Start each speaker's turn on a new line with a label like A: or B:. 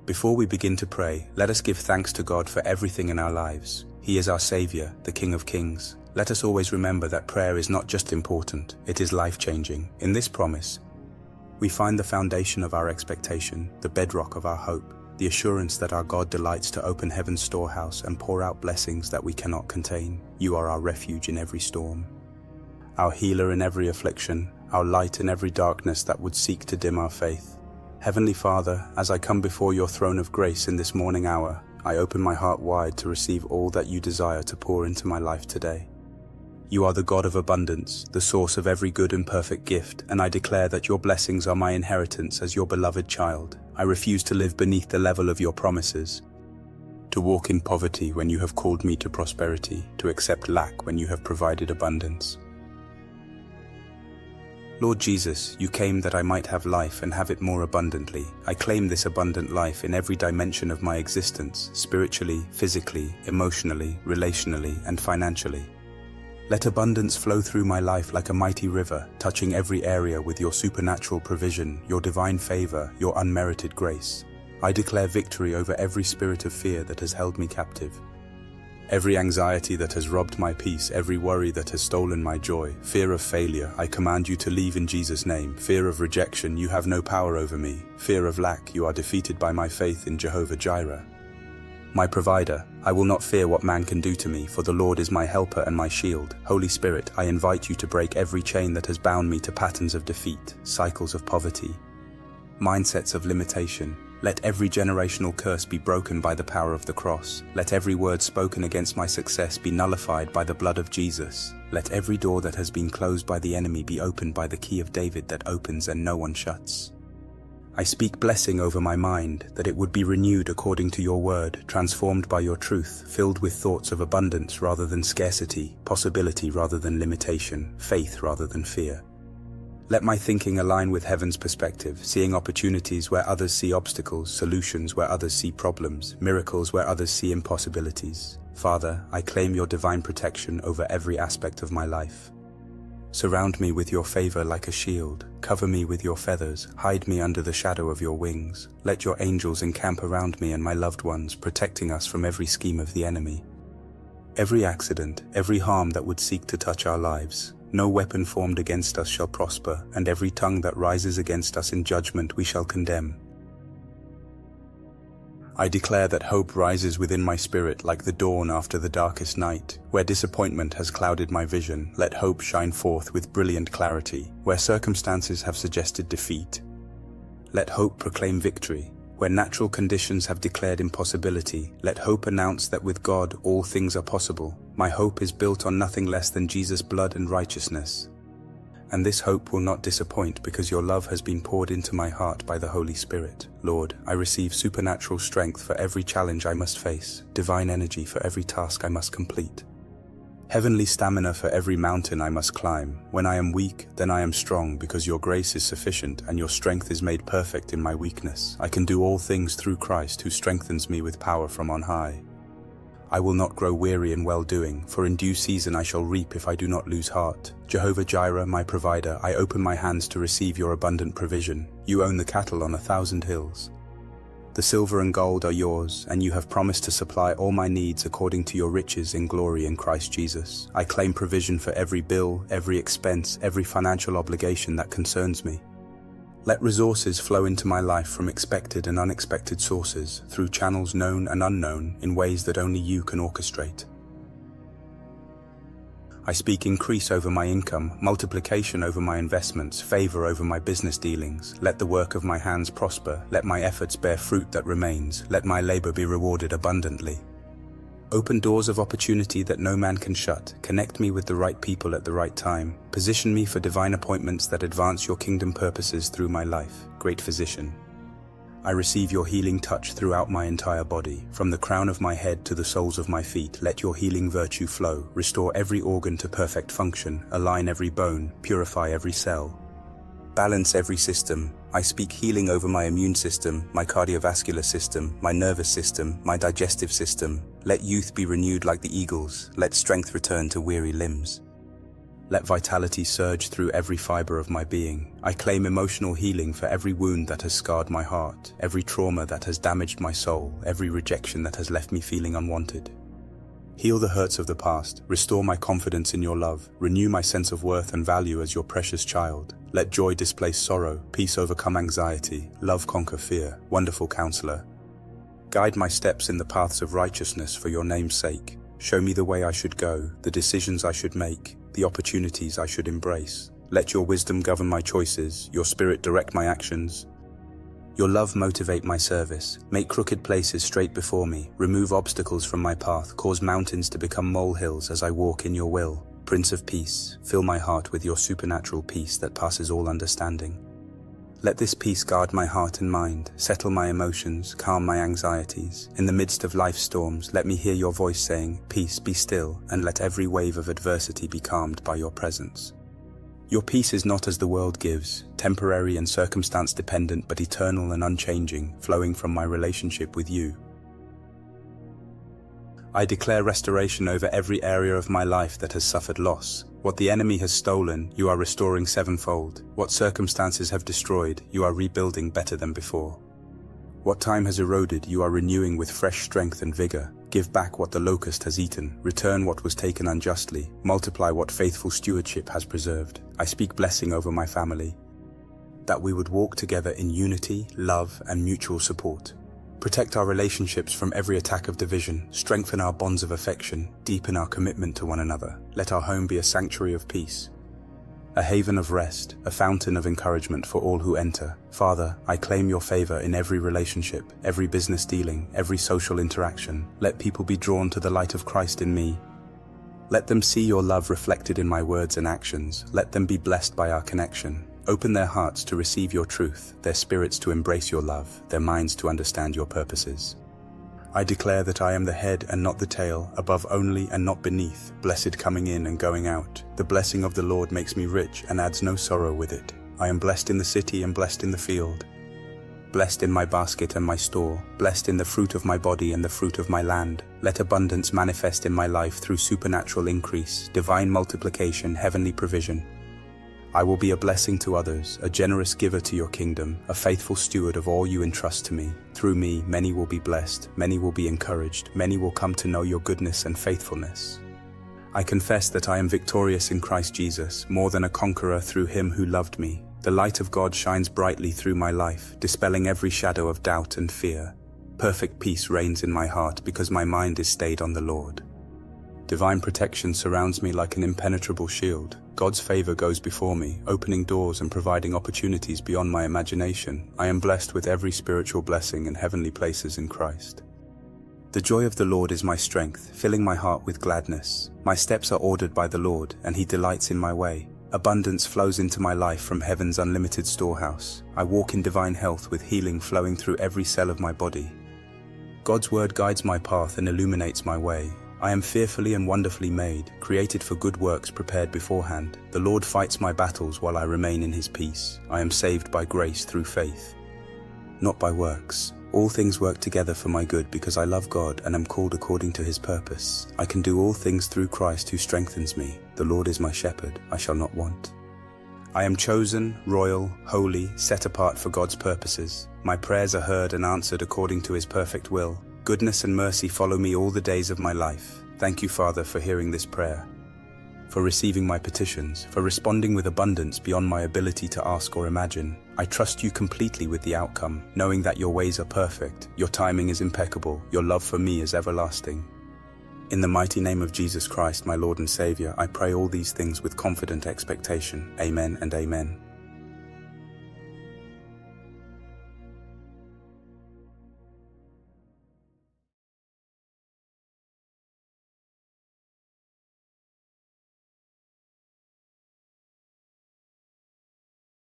A: Before we begin to pray, let us give thanks to God for everything in our lives. He is our Savior, the King of Kings. Let us always remember that prayer is not just important, it is life-changing. In this promise, we find the foundation of our expectation, the bedrock of our hope, the assurance that our God delights to open heaven's storehouse and pour out blessings that we cannot contain. You are our refuge in every storm, our healer in every affliction, our light in every darkness that would seek to dim our faith. Heavenly Father, as I come before your throne of grace in this morning hour, I open my heart wide to receive all that you desire to pour into my life today. You are the God of abundance, the source of every good and perfect gift, and I declare that your blessings are my inheritance as your beloved child. I refuse to live beneath the level of your promises, to walk in poverty when you have called me to prosperity, to accept lack when you have provided abundance. Lord Jesus, you came that I might have life and have it more abundantly. I claim this abundant life in every dimension of my existence, spiritually, physically, emotionally, relationally, and financially. Let abundance flow through my life like a mighty river, touching every area with your supernatural provision, your divine favor, your unmerited grace. I declare victory over every spirit of fear that has held me captive, every anxiety that has robbed my peace, every worry that has stolen my joy, fear of failure, I command you to leave in Jesus' name. Fear of rejection, you have no power over me. Fear of lack, you are defeated by my faith in Jehovah Jireh, my provider. I will not fear what man can do to me, for the Lord is my helper and my shield. Holy Spirit, I invite you to break every chain that has bound me to patterns of defeat, cycles of poverty, mindsets of limitation. Let every generational curse be broken by the power of the cross. Let every word spoken against my success be nullified by the blood of Jesus. Let every door that has been closed by the enemy be opened by the key of David that opens and no one shuts. I speak blessing over my mind, that it would be renewed according to your word, transformed by your truth, filled with thoughts of abundance rather than scarcity, possibility rather than limitation, faith rather than fear. Let my thinking align with heaven's perspective, seeing opportunities where others see obstacles, solutions where others see problems, miracles where others see impossibilities. Father, I claim your divine protection over every aspect of my life. Surround me with your favor like a shield. Cover me with your feathers. Hide me under the shadow of your wings. Let your angels encamp around me and my loved ones, protecting us from every scheme of the enemy, every accident, every harm that would seek to touch our lives. No weapon formed against us shall prosper, and every tongue that rises against us in judgment we shall condemn. I declare that hope rises within my spirit like the dawn after the darkest night. Where disappointment has clouded my vision, let hope shine forth with brilliant clarity. Where circumstances have suggested defeat, let hope proclaim victory. Where natural conditions have declared impossibility, let hope announce that with God all things are possible. My hope is built on nothing less than Jesus' blood and righteousness. And this hope will not disappoint because your love has been poured into my heart by the Holy Spirit. Lord, I receive supernatural strength for every challenge I must face, divine energy for every task I must complete, heavenly stamina for every mountain I must climb. When I am weak, then I am strong, because your grace is sufficient and your strength is made perfect in my weakness. I can do all things through Christ who strengthens me with power from on high. I will not grow weary in well-doing, for in due season I shall reap if I do not lose heart. Jehovah Jireh, my provider, I open my hands to receive your abundant provision. You own the cattle on 1,000 hills. The silver and gold are yours, and you have promised to supply all my needs according to your riches in glory in Christ Jesus. I claim provision for every bill, every expense, every financial obligation that concerns me. Let resources flow into my life from expected and unexpected sources, through channels known and unknown, in ways that only you can orchestrate. I speak increase over my income, multiplication over my investments, favor over my business dealings. Let the work of my hands prosper. Let my efforts bear fruit that remains. Let my labor be rewarded abundantly. Open doors of opportunity that no man can shut. Connect me with the right people at the right time. Position me for divine appointments that advance your kingdom purposes through my life. Great Physician, I receive your healing touch throughout my entire body. From the crown of my head to the soles of my feet, let your healing virtue flow. Restore every organ to perfect function. Align every bone. Purify every cell. Balance every system. I speak healing over my immune system, my cardiovascular system, my nervous system, my digestive system. Let youth be renewed like the eagles. Let strength return to weary limbs. Let vitality surge through every fiber of my being. I claim emotional healing for every wound that has scarred my heart, every trauma that has damaged my soul, every rejection that has left me feeling unwanted. Heal the hurts of the past, restore my confidence in your love, renew my sense of worth and value as your precious child. Let joy displace sorrow, peace overcome anxiety, love conquer fear. Wonderful Counselor, guide my steps in the paths of righteousness for your name's sake. Show me the way I should go, the decisions I should make, the opportunities I should embrace. Let your wisdom govern my choices, your spirit direct my actions. Your love motivate my service. Make crooked places straight before me. Remove obstacles from my path. Cause mountains to become molehills as I walk in your will. Prince of Peace, fill my heart with your supernatural peace that passes all understanding. Let this peace guard my heart and mind, settle my emotions, calm my anxieties. In the midst of life's storms, let me hear your voice saying, "Peace, be still," and let every wave of adversity be calmed by your presence. Your peace is not as the world gives, temporary and circumstance-dependent but eternal and unchanging, flowing from my relationship with you. I declare restoration over every area of my life that has suffered loss. What the enemy has stolen, you are restoring sevenfold. What circumstances have destroyed, you are rebuilding better than before. What time has eroded, you are renewing with fresh strength and vigor. Give back what the locust has eaten, return what was taken unjustly, multiply what faithful stewardship has preserved. I speak blessing over my family, that we would walk together in unity, love, and mutual support. Protect our relationships from every attack of division, strengthen our bonds of affection, deepen our commitment to one another. Let our home be a sanctuary of peace, a haven of rest, a fountain of encouragement for all who enter. Father, I claim your favor in every relationship, every business dealing, every social interaction. Let people be drawn to the light of Christ in me. Let them see your love reflected in my words and actions. Let them be blessed by our connection. Open their hearts to receive your truth, their spirits to embrace your love, their minds to understand your purposes. I declare that I am the head and not the tail, above only and not beneath, blessed coming in and going out. The blessing of the Lord makes me rich and adds no sorrow with it. I am blessed in the city and blessed in the field, blessed in my basket and my store, blessed in the fruit of my body and the fruit of my land. Let abundance manifest in my life through supernatural increase, divine multiplication, heavenly provision. I will be a blessing to others, a generous giver to your kingdom, a faithful steward of all you entrust to me. Through me, many will be blessed, many will be encouraged, many will come to know your goodness and faithfulness. I confess that I am victorious in Christ Jesus, more than a conqueror through him who loved me. The light of God shines brightly through my life, dispelling every shadow of doubt and fear. Perfect peace reigns in my heart because my mind is stayed on the Lord. Divine protection surrounds me like an impenetrable shield. God's favor goes before me, opening doors and providing opportunities beyond my imagination. I am blessed with every spiritual blessing in heavenly places in Christ. The joy of the Lord is my strength, filling my heart with gladness. My steps are ordered by the Lord, and he delights in my way. Abundance flows into my life from heaven's unlimited storehouse. I walk in divine health with healing flowing through every cell of my body. God's word guides my path and illuminates my way. I am fearfully and wonderfully made, created for good works prepared beforehand. The Lord fights my battles while I remain in his peace. I am saved by grace through faith, not by works. All things work together for my good because I love God and am called according to his purpose. I can do all things through Christ who strengthens me. The Lord is my shepherd, I shall not want. I am chosen, royal, holy, set apart for God's purposes. My prayers are heard and answered according to his perfect will. Goodness and mercy follow me all the days of my life. Thank you, Father, for hearing this prayer, for receiving my petitions, for responding with abundance beyond my ability to ask or imagine. I trust you completely with the outcome, knowing that your ways are perfect, your timing is impeccable, your love for me is everlasting. In the mighty name of Jesus Christ, my Lord and Savior, I pray all these things with confident expectation. Amen and amen.